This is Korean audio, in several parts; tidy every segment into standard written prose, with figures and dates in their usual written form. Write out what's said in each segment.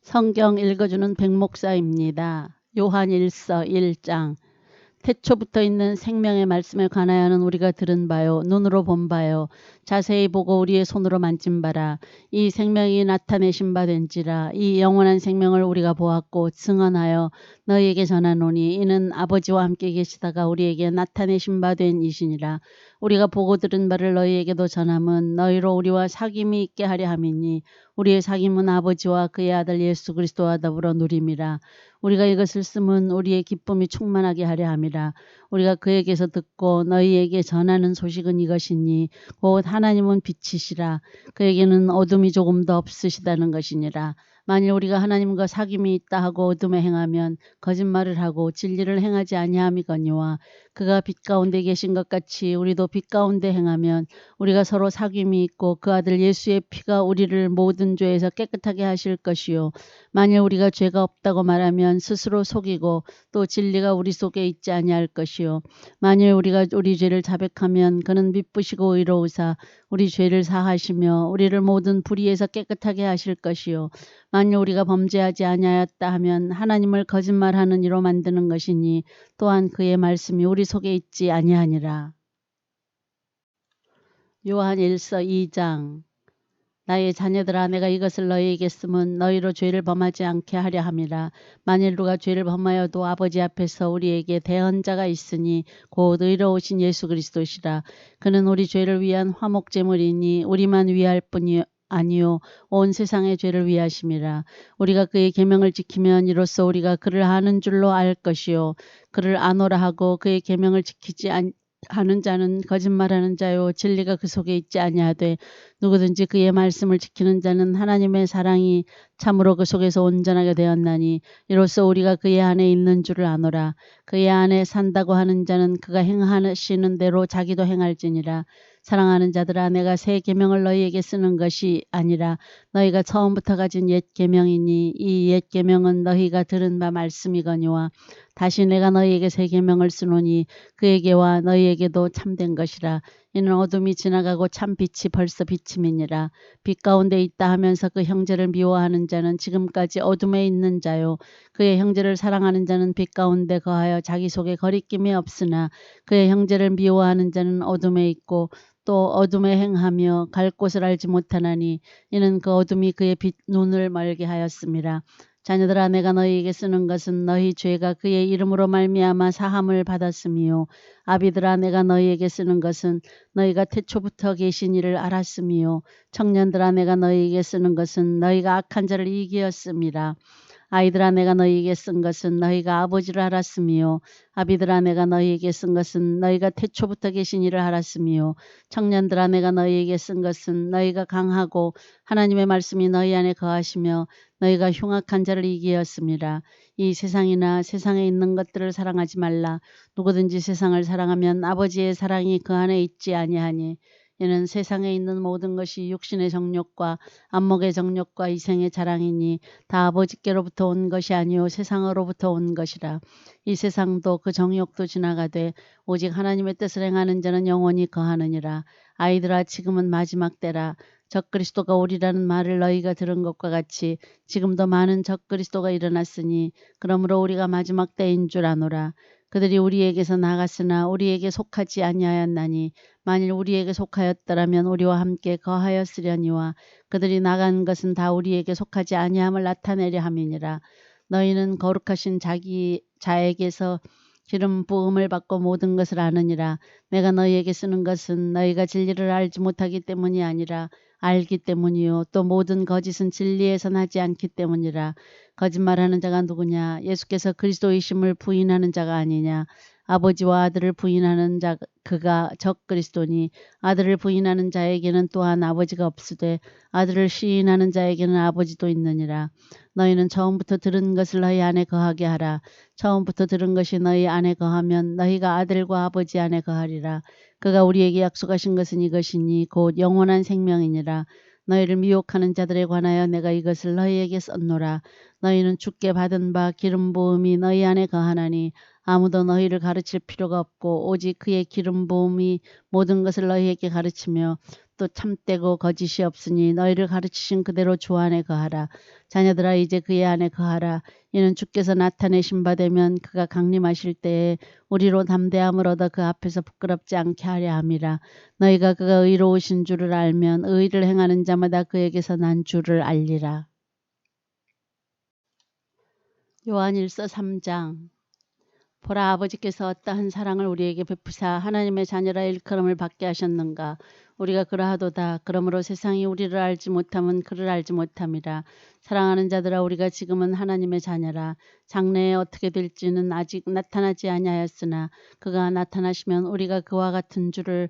성경 읽어주는 백목사입니다. 요한일서 1장. 태초부터 있는 생명의 말씀에 관하여는 우리가 들은 바요, 눈으로 본 바요, 자세히 보고 우리의 손으로 만진 바라. 이 생명이 나타내신 바 된지라. 이 영원한 생명을 우리가 보았고 증언하여 너희에게 전하노니 이는 아버지와 함께 계시다가 우리에게 나타내신 바 된 이시니라. 우리가 보고 들은 바를 너희에게도 전함은 너희로 우리와 사귐이 있게 하려 함이니 우리의 사귐은 아버지와 그의 아들 예수 그리스도와 더불어 누림이라. 우리가 이것을 쓰면 우리의 기쁨이 충만하게 하려 함이라. 우리가 그에게서 듣고 너희에게 전하는 소식은 이것이니 곧 하나님은 빛이시라. 그에게는 어둠이 조금도 없으시다는 것이니라. 만일 우리가 하나님과 사귐이 있다 하고 어둠에 행하면 거짓말을 하고 진리를 행하지 아니함이거니와 그가 빛 가운데 계신 것 같이 우리도 빛 가운데 행하면 우리가 서로 사귐이 있고 그 아들 예수의 피가 우리를 모든 죄에서 깨끗하게 하실 것이요. 만일 우리가 죄가 없다고 말하면 스스로 속이고 또 진리가 우리 속에 있지 아니할 것이요. 만일 우리가 우리 죄를 자백하면 그는 미쁘시고 의로우사 우리 죄를 사하시며 우리를 모든 불의에서 깨끗하게 하실 것이요. 만일 우리가 범죄하지 아니하였다 하면 하나님을 거짓말하는 이로 만드는 것이니 또한 그의 말씀이 우리 속에 있지 아니하니라. 요한일서 2장. 나의 자녀들아, 내가 이것을 너희에게 쓰면 너희로 죄를 범하지 않게 하려 함이라. 만일 누가 죄를 범하여도 아버지 앞에서 우리에게 대언자가 있으니 곧 의로우신 예수 그리스도시라. 그는 우리 죄를 위한 화목제물이니 우리만 위할 뿐이 아니요 온 세상의 죄를 위하심이라. 우리가 그의 계명을 지키면 이로써 우리가 그를 아는 줄로 알 것이요. 그를 아노라 하고 그의 계명을 지키지 하는 자는 거짓말하는 자요 진리가 그 속에 있지 아니하되 누구든지 그의 말씀을 지키는 자는 하나님의 사랑이 참으로 그 속에서 온전하게 되었나니 이로써 우리가 그의 안에 있는 줄을 아노라. 그의 안에 산다고 하는 자는 그가 행하시는 대로 자기도 행할지니라. 사랑하는 자들아, 내가 새 계명을 너희에게 쓰는 것이 아니라 너희가 처음부터 가진 옛 계명이니 이 옛 계명은 너희가 들은 바 말씀이거니와 다시 내가 너희에게 새 계명을 쓰노니 그에게와 너희에게도 참된 것이라. 이는 어둠이 지나가고 참 빛이 벌써 비침이니라. 빛 가운데 있다 하면서 그 형제를 미워하는 자는 지금까지 어둠에 있는 자요. 그의 형제를 사랑하는 자는 빛 가운데 거하여 자기 속에 거리낌이 없으나 그의 형제를 미워하는 자는 어둠에 있고 또 어둠에 행하며 갈 곳을 알지 못하나니 이는 그 어둠이 그의 빛 눈을 멀게 하였음이라. 자녀들아, 내가 너희에게 쓰는 것은 너희 죄가 그의 이름으로 말미암아 사함을 받았음이요. 아비들아, 내가 너희에게 쓰는 것은 너희가 태초부터 계신 이를 알았음이요. 청년들아, 내가 너희에게 쓰는 것은 너희가 악한 자를 이기었음이라. 아이들아, 내가 너희에게 쓴 것은 너희가 아버지를 알았음이요. 아비들아, 내가 너희에게 쓴 것은 너희가 태초부터 계신 이를 알았음이요. 청년들아, 내가 너희에게 쓴 것은 너희가 강하고 하나님의 말씀이 너희 안에 거하시며 너희가 흉악한 자를 이기었음이라. 이 세상이나 세상에 있는 것들을 사랑하지 말라. 누구든지 세상을 사랑하면 아버지의 사랑이 그 안에 있지 아니하니 이는 세상에 있는 모든 것이 육신의 정욕과 안목의 정욕과 이생의 자랑이니 다 아버지께로부터 온 것이 아니요 세상으로부터 온 것이라. 이 세상도 그 정욕도 지나가되 오직 하나님의 뜻을 행하는 자는 영원히 거하느니라. 아이들아, 지금은 마지막 때라. 적그리스도가 오리라는 말을 너희가 들은 것과 같이 지금도 많은 적그리스도가 일어났으니 그러므로 우리가 마지막 때인 줄 아노라. 그들이 우리에게서 나갔으나 우리에게 속하지 아니하였나니 만일 우리에게 속하였더라면 우리와 함께 거하였으려니와 그들이 나간 것은 다 우리에게 속하지 아니함을 나타내려 함이니라. 너희는 거룩하신 자에게서 기름 부음을 받고 모든 것을 아느니라. 내가 너희에게 쓰는 것은 너희가 진리를 알지 못하기 때문이 아니라 알기 때문이요 또 모든 거짓은 진리에서 나지 않기 때문이라. 거짓말하는 자가 누구냐? 예수께서 그리스도이심을 부인하는 자가 아니냐? 아버지와 아들을 부인하는 자 그가 적그리스도니 아들을 부인하는 자에게는 또한 아버지가 없으되 아들을 시인하는 자에게는 아버지도 있느니라. 너희는 처음부터 들은 것을 너희 안에 거하게 하라. 처음부터 들은 것이 너희 안에 거하면 너희가 아들과 아버지 안에 거하리라. 그가 우리에게 약속하신 것은 이것이니 곧 영원한 생명이니라. 너희를 미혹하는 자들에 관하여 내가 이것을 너희에게 썼노라. 너희는 주께 받은 바 기름 부음이 너희 안에 거하나니 아무도 너희를 가르칠 필요가 없고 오직 그의 기름 부음이 모든 것을 너희에게 가르치며 무엇도 참되고 거짓이 없으니 너희를 가르치신 그대로 주 안에 거하라. 자녀들아 이제 그의 안에 거하라. 이는 주께서 나타내신 바 되면 그가 강림하실 때에 우리로 담대함을 얻어 그 앞에서 부끄럽지 않게 하려 함이라. 너희가 그가 의로우신 줄을 알면 의를 행하는 자마다 그에게서 난 줄을 알리라. 요한일서 3장. 보라, 아버지께서 어떠한 사랑을 우리에게 베푸사 하나님의 자녀라 일컬음을 받게 하셨는가. 우리가 그러하도다. 그러므로 세상이 우리를 알지 못함은 그를 알지 못함이라. 사랑하는 자들아, 우리가 지금은 하나님의 자녀라. 장래에 어떻게 될지는 아직 나타나지 아니하였으나 그가 나타나시면 우리가 그와 같은 줄을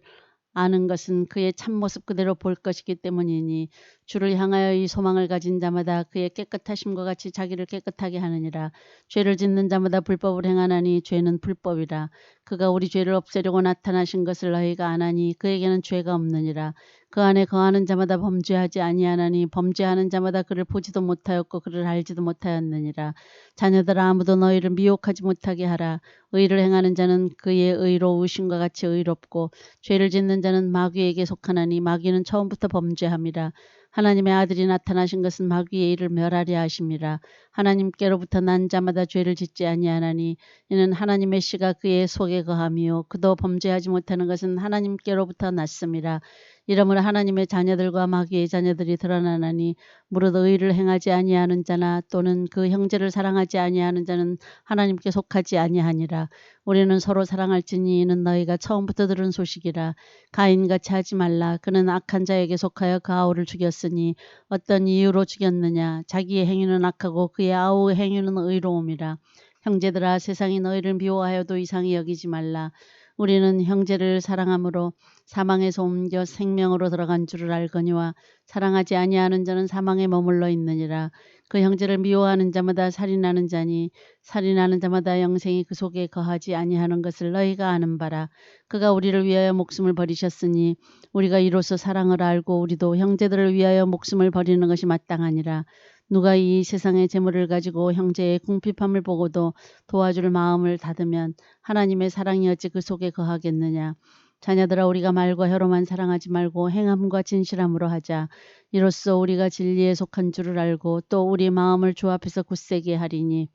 아는 것은 그의 참모습 그대로 볼 것이기 때문이니 주를 향하여 이 소망을 가진 자마다 그의 깨끗하심과 같이 자기를 깨끗하게 하느니라. 죄를 짓는 자마다 불법을 행하나니 죄는 불법이라. 그가 우리 죄를 없애려고 나타나신 것을 너희가 아나니 그에게는 죄가 없느니라. 그 안에 거하는 자마다 범죄하지 아니하나니 범죄하는 자마다 그를 보지도 못하였고 그를 알지도 못하였느니라. 자녀들아, 아무도 너희를 미혹하지 못하게 하라. 의를 행하는 자는 그의 의로우심과 같이 의롭고 죄를 짓는 자는 마귀에게 속하나니 마귀는 처음부터 범죄함이라. 하나님의 아들이 나타나신 것은 마귀의 일을 멸하려 하심이라. 하나님께로부터 난 자마다 죄를 짓지 아니하나니 이는 하나님의 씨가 그의 속에 거함이요 그도 범죄하지 못하는 것은 하나님께로부터 났음이라. 이러므로 하나님의 자녀들과 마귀의 자녀들이 드러나나니 무릇 의를 행하지 아니하는 자나 또는 그 형제를 사랑하지 아니하는 자는 하나님께 속하지 아니하니라. 우리는 서로 사랑할지니 이는 너희가 처음부터 들은 소식이라. 가인같이 하지 말라. 그는 악한 자에게 속하여 그 아우를 죽였으니 어떤 이유로 죽였느냐. 자기의 행위는 악하고 그의 아우의 행위는 의로움이라. 형제들아, 세상이 너희를 미워하여도 이상히 여기지 말라. 우리는 형제를 사랑함으로 사망에서 옮겨 생명으로 들어간 줄을 알거니와 사랑하지 아니하는 자는 사망에 머물러 있느니라. 그 형제를 미워하는 자마다 살인하는 자니 살인하는 자마다 영생이 그 속에 거하지 아니하는 것을 너희가 아는 바라. 그가 우리를 위하여 목숨을 버리셨으니 우리가 이로써 사랑을 알고 우리도 형제들을 위하여 목숨을 버리는 것이 마땅하니라. 누가 이 세상의 재물을 가지고 형제의 궁핍함을 보고도 도와줄 마음을 닫으면 하나님의 사랑이 어찌 그 속에 거하겠느냐. 자녀들아, 우리가 말과 혀로만 사랑하지 말고 행함과 진실함으로 하자. 이로써 우리가 진리에 속한 줄을 알고 또 우리 마음을 주 앞에서 굳세게 하리니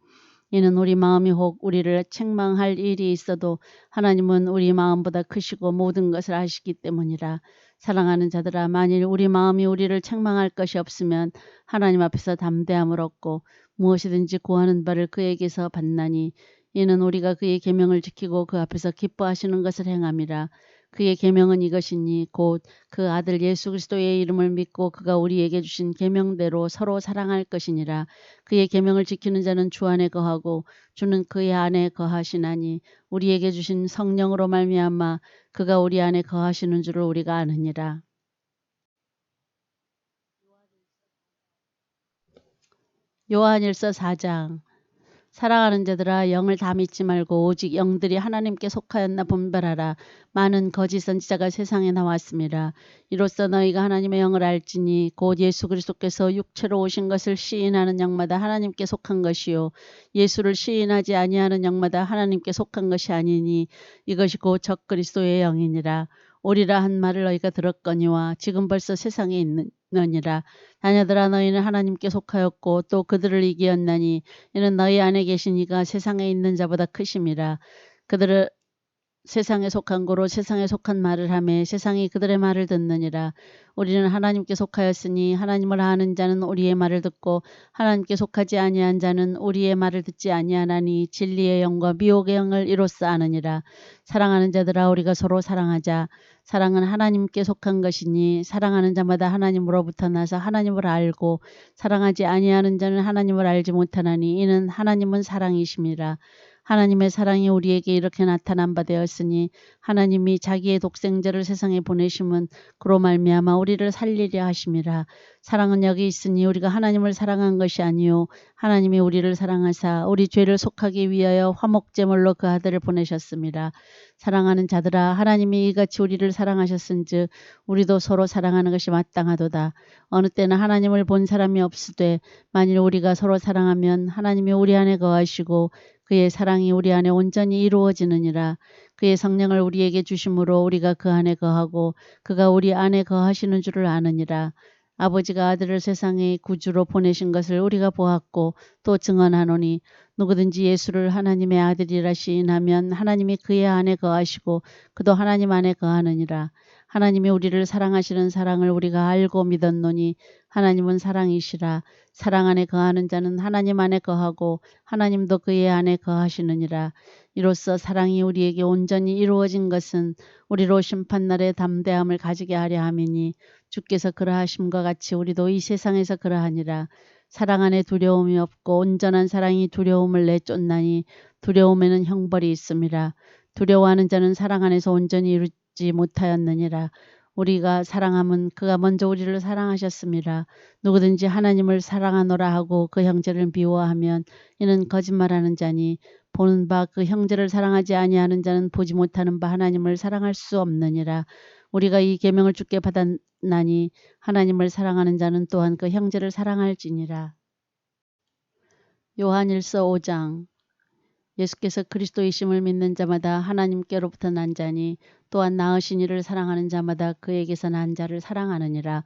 이는 우리 마음이 혹 우리를 책망할 일이 있어도 하나님은 우리 마음보다 크시고 모든 것을 아시기 때문이라. 사랑하는 자들아, 만일 우리 마음이 우리를 책망할 것이 없으면 하나님 앞에서 담대함을 얻고 무엇이든지 구하는 바를 그에게서 받나니 이는 우리가 그의 계명을 지키고 그 앞에서 기뻐하시는 것을 행함이라. 그의 계명은 이것이니 곧 그 아들 예수 그리스도의 이름을 믿고 그가 우리에게 주신 계명대로 서로 사랑할 것이니라. 그의 계명을 지키는 자는 주 안에 거하고 주는 그의 안에 거하시나니 우리에게 주신 성령으로 말미암아 그가 우리 안에 거하시는 줄을 우리가 아느니라. 요한일서 4장. 사랑하는 자들아, 영을 다 믿지 말고 오직 영들이 하나님께 속하였나 분별하라. 많은 거짓 선지자가 세상에 나왔습니다. 이로써 너희가 하나님의 영을 알지니 곧 예수 그리스도께서 육체로 오신 것을 시인하는 영마다 하나님께 속한 것이요 예수를 시인하지 아니하는 영마다 하나님께 속한 것이 아니니 이것이 곧 적 그리스도의 영이니라. 오리라 한 말을 너희가 들었거니와 지금 벌써 세상에 있느니라. 자녀들아, 너희는 하나님께 속하였고 또 그들을 이기었나니 이는 너희 안에 계신 이가 세상에 있는 자보다 크심이라. 그들을 세상에 속한 고로 세상에 속한 말을 하매 세상이 그들의 말을 듣느니라. 우리는 하나님께 속하였으니 하나님을 아는 자는 우리의 말을 듣고 하나님께 속하지 아니한 자는 우리의 말을 듣지 아니하나니 진리의 영과 미혹의 영을 이로써 아느니라. 사랑하는 자들아, 우리가 서로 사랑하자. 사랑은 하나님께 속한 것이니 사랑하는 자마다 하나님으로부터 나서 하나님을 알고 사랑하지 아니하는 자는 하나님을 알지 못하나니 이는 하나님은 사랑이심이라. 하나님의 사랑이 우리에게 이렇게 나타난 바 되었으니 하나님이 자기의 독생자를 세상에 보내심은 그로 말미암아 우리를 살리려 하심이라. 사랑은 여기 있으니 우리가 하나님을 사랑한 것이 아니요 하나님이 우리를 사랑하사 우리 죄를 속하기 위하여 화목제물로 그 아들을 보내셨습니다. 사랑하는 자들아, 하나님이 이같이 우리를 사랑하셨은즉 우리도 서로 사랑하는 것이 마땅하도다. 어느 때는 하나님을 본 사람이 없으되 만일 우리가 서로 사랑하면 하나님이 우리 안에 거하시고 그의 사랑이 우리 안에 온전히 이루어지느니라. 그의 성령을 우리에게 주심으로 우리가 그 안에 거하고 그가 우리 안에 거하시는 줄을 아느니라. 아버지가 아들을 세상에 구주로 보내신 것을 우리가 보았고 또 증언하노니 누구든지 예수를 하나님의 아들이라 시인하면 하나님이 그의 안에 거하시고 그도 하나님 안에 거하느니라. 하나님이 우리를 사랑하시는 사랑을 우리가 알고 믿었노니 하나님은 사랑이시라. 사랑 안에 거하는 자는 하나님 안에 거하고 하나님도 그의 안에 거하시느니라. 이로써 사랑이 우리에게 온전히 이루어진 것은 우리로 심판날에 담대함을 가지게 하려 함이니 주께서 그러하심과 같이 우리도 이 세상에서 그러하니라. 사랑 안에 두려움이 없고 온전한 사랑이 두려움을 내쫓나니 두려움에는 형벌이 있음이라. 두려워하는 자는 사랑 안에서 온전히 이루지 못하였느니라. 우리가 사랑함은 그가 먼저 우리를 사랑하셨음이라. 누구든지 하나님을 사랑하노라 하고 그 형제를 미워하면 이는 거짓말하는 자니 보는 바 그 형제를 사랑하지 아니하는 자는 보지 못하는 바 하나님을 사랑할 수 없느니라. 우리가 이 계명을 주께 받았나니 하나님을 사랑하는 자는 또한 그 형제를 사랑할지니라. 요한일서 5장. 예수께서 그리스도이심을 믿는 자마다 하나님께로부터 난 자니 또한 낳으신 이를 사랑하는 자마다 그에게서 난 자를 사랑하느니라.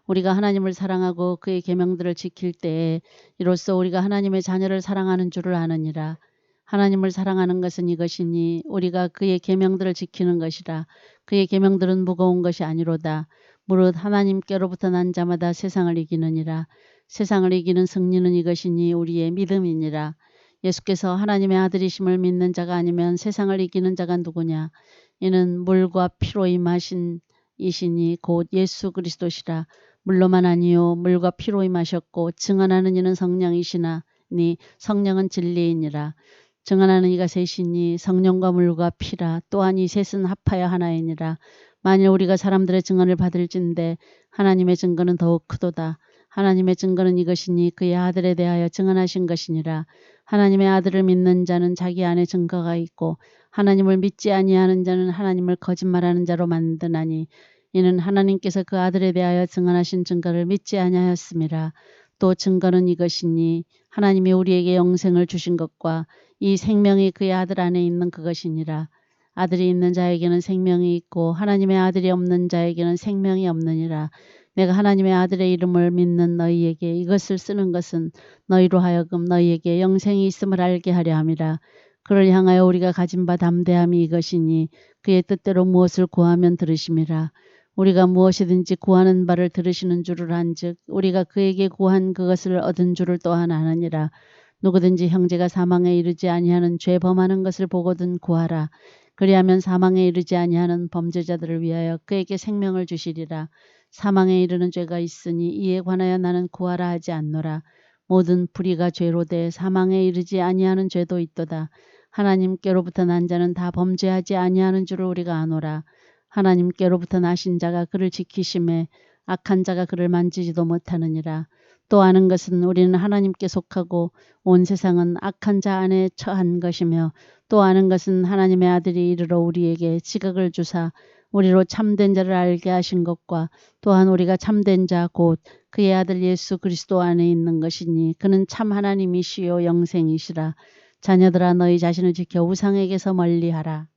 우리가 하나님을 사랑하고 그의 계명들을 지킬 때에 이로써 우리가 하나님의 자녀를 사랑하는 줄을 아느니라. 하나님을 사랑하는 것은 이것이니 우리가 그의 계명들을 지키는 것이라. 그의 계명들은 무거운 것이 아니로다. 무릇 하나님께로부터 난 자마다 세상을 이기느니라. 세상을 이기는 승리는 이것이니 우리의 믿음이니라. 예수께서 하나님의 아들이심을 믿는 자가 아니면 세상을 이기는 자가 누구냐. 이는 물과 피로 임하신 이시니 곧 예수 그리스도시라. 물로만 아니요 물과 피로 임하셨고 증언하는 이는 성령이시나니 성령은 진리이니라. 증언하는 이가 셋이니 성령과 물과 피라. 또한 이 셋은 합하여 하나이니라. 만일 우리가 사람들의 증언을 받을진대 하나님의 증거는 더욱 크도다. 하나님의 증거는 이것이니 그의 아들에 대하여 증언하신 것이니라. 하나님의 아들을 믿는 자는 자기 안에 증거가 있고 하나님을 믿지 아니하는 자는 하나님을 거짓말하는 자로 만드나니 이는 하나님께서 그 아들에 대하여 증언하신 증거를 믿지 아니하였음이라. 또 증거는 이것이니 하나님이 우리에게 영생을 주신 것과 이 생명이 그의 아들 안에 있는 그것이니라. 아들이 있는 자에게는 생명이 있고 하나님의 아들이 없는 자에게는 생명이 없느니라. 내가 하나님의 아들의 이름을 믿는 너희에게 이것을 쓰는 것은 너희로 하여금 너희에게 영생이 있음을 알게 하려 함이라. 그를 향하여 우리가 가진 바 담대함이 이것이니 그의 뜻대로 무엇을 구하면 들으심이라. 우리가 무엇이든지 구하는 바를 들으시는 줄을 안즉 우리가 그에게 구한 그것을 얻은 줄을 또한 아느니라. 누구든지 형제가 사망에 이르지 아니하는 죄 범하는 것을 보거든 구하라. 그리하면 사망에 이르지 아니하는 범죄자들을 위하여 그에게 생명을 주시리라. 사망에 이르는 죄가 있으니 이에 관하여 나는 구하라 하지 않노라. 모든 불의가 죄로 돼 사망에 이르지 아니하는 죄도 있도다. 하나님께로부터 난 자는 다 범죄하지 아니하는 줄을 우리가 아노라. 하나님께로부터 나신 자가 그를 지키심에 악한 자가 그를 만지지도 못하느니라. 또 아는 것은 우리는 하나님께 속하고 온 세상은 악한 자 안에 처한 것이며 또 아는 것은 하나님의 아들이 이르러 우리에게 지각을 주사 우리로 참된 자를 알게 하신 것과 또한 우리가 참된 자 곧 그의 아들 예수 그리스도 안에 있는 것이니 그는 참 하나님이시요 영생이시라. 자녀들아 너희 자신을 지켜 우상에게서 멀리하라.